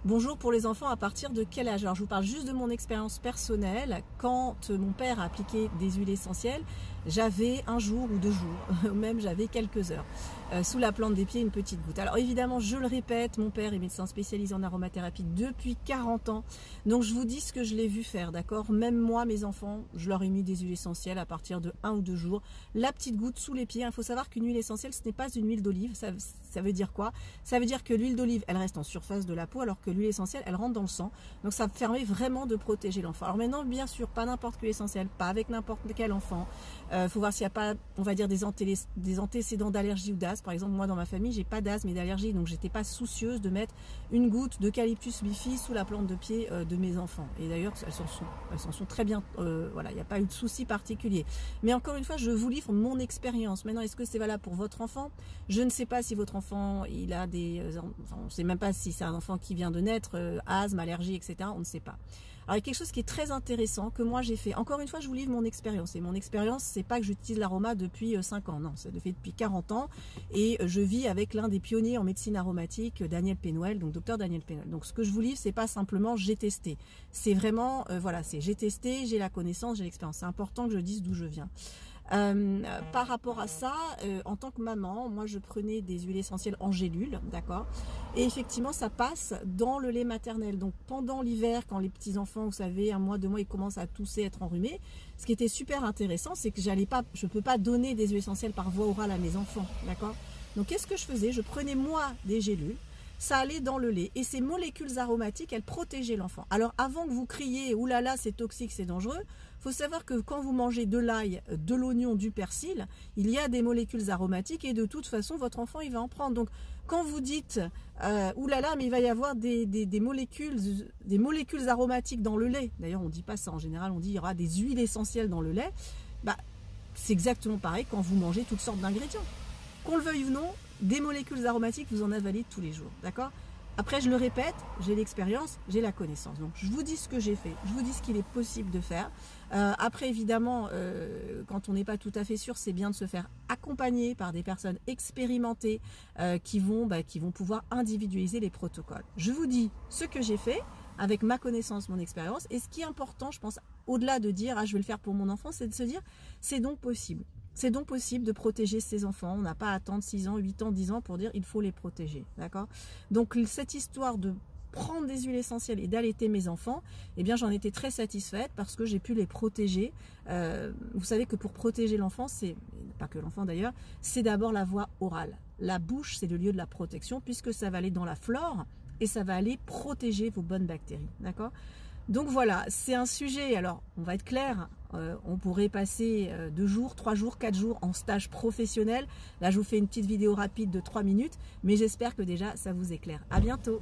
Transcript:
Bonjour, pour les enfants, à partir de quel âge? Alors je vous parle juste de mon expérience personnelle. Quand mon père a appliqué des huiles essentielles, j'avais un jour ou 2 jours, même j'avais quelques heures, sous la plante des pieds, une petite goutte. Alors évidemment, je le répète, mon père est médecin spécialisé en aromathérapie depuis 40 ans, donc je vous dis ce que je l'ai vu faire, d'accord? Même moi, mes enfants, je leur ai mis des huiles essentielles à partir de 1 ou 2 jours, la petite goutte sous les pieds. Il faut savoir qu'une huile essentielle, ce n'est pas une huile d'olive. Ça veut dire quoi? Ça veut dire que l'huile d'olive, elle reste en surface de la peau, alors que l'huile essentielle, elle rentre dans le sang. Donc ça permet vraiment de protéger l'enfant. Alors maintenant, bien sûr, pas n'importe quelle essentielle, pas avec n'importe quel enfant. Faut voir s'il n'y a pas, on va dire, des antécédents d'allergie ou d'asthme. Par exemple, moi dans ma famille, j'ai pas d'asthme et d'allergie, donc j'étais pas soucieuse de mettre une goutte d'eucalyptus bifi sous la plante de pied de mes enfants. Et d'ailleurs, elles s'en sont très bien. Voilà, il n'y a pas eu de souci particulier. Mais encore une fois, je vous livre mon expérience. Maintenant, est-ce que c'est valable pour votre enfant? Je ne sais pas si votre enfant, il a des, enfin, on ne sait même pas si c'est un enfant qui vient de naître, asthme, allergie, etc. On ne sait pas. Alors, il y a quelque chose qui est très intéressant que moi j'ai fait. Encore une fois, je vous livre mon expérience. Et mon expérience, c'est pas que j'utilise l'aroma depuis 5 ans. Non, ça le fait depuis 40 ans. Et je vis avec l'un des pionniers en médecine aromatique, Daniel Pénoël, donc docteur Daniel Pénoël. Donc, ce que je vous livre, c'est pas simplement j'ai testé. C'est vraiment, voilà, c'est j'ai testé, j'ai la connaissance, j'ai l'expérience. C'est important que je dise d'où je viens. Par rapport à ça, en tant que maman, moi je prenais des huiles essentielles en gélule, d'accord, et effectivement ça passe dans le lait maternel. Donc pendant l'hiver, quand les petits enfants, vous savez, 1 mois, 2 mois, ils commencent à tousser, être enrhumés, ce qui était super intéressant, c'est que je peux pas donner des huiles essentielles par voie orale à mes enfants, d'accord. Donc qu'est-ce que je faisais? Je prenais moi des gélules. Ça allait dans le lait et ces molécules aromatiques, elles protégeaient l'enfant. Alors avant que vous criez « oulala, c'est toxique, c'est dangereux », il faut savoir que quand vous mangez de l'ail, de l'oignon, du persil, il y a des molécules aromatiques et de toute façon, votre enfant, il va en prendre. Donc quand vous dites « oulala, mais il va y avoir des molécules aromatiques dans le lait », d'ailleurs on ne dit pas ça, en général on dit « il y aura des huiles essentielles dans le lait », bah, c'est exactement pareil quand vous mangez toutes sortes d'ingrédients. Qu'on le veuille ou non, des molécules aromatiques, vous en avalez tous les jours, d'accord? Après, je le répète, j'ai l'expérience, j'ai la connaissance. Donc, je vous dis ce que j'ai fait, je vous dis ce qu'il est possible de faire. Après, évidemment, quand on n'est pas tout à fait sûr, c'est bien de se faire accompagner par des personnes expérimentées qui vont pouvoir individualiser les protocoles. Je vous dis ce que j'ai fait avec ma connaissance, mon expérience. Et ce qui est important, je pense, au-delà de dire « ah, je vais le faire pour mon enfant », c'est de se dire « c'est donc possible ». C'est donc possible de protéger ses enfants. On n'a pas à attendre 6 ans, 8 ans, 10 ans pour dire il faut les protéger. D'accord? Donc cette histoire de prendre des huiles essentielles et d'allaiter mes enfants, eh bien j'en étais très satisfaite parce que j'ai pu les protéger. Vous savez que pour protéger l'enfant, c'est pas que l'enfant d'ailleurs, c'est d'abord la voie orale. La bouche, c'est le lieu de la protection puisque ça va aller dans la flore et ça va aller protéger vos bonnes bactéries. D'accord? Donc voilà, c'est un sujet, alors on va être clair, on pourrait passer 2 jours, 3 jours, 4 jours en stage professionnel. Là je vous fais une petite vidéo rapide de 3 minutes, mais j'espère que déjà ça vous éclaire. À bientôt.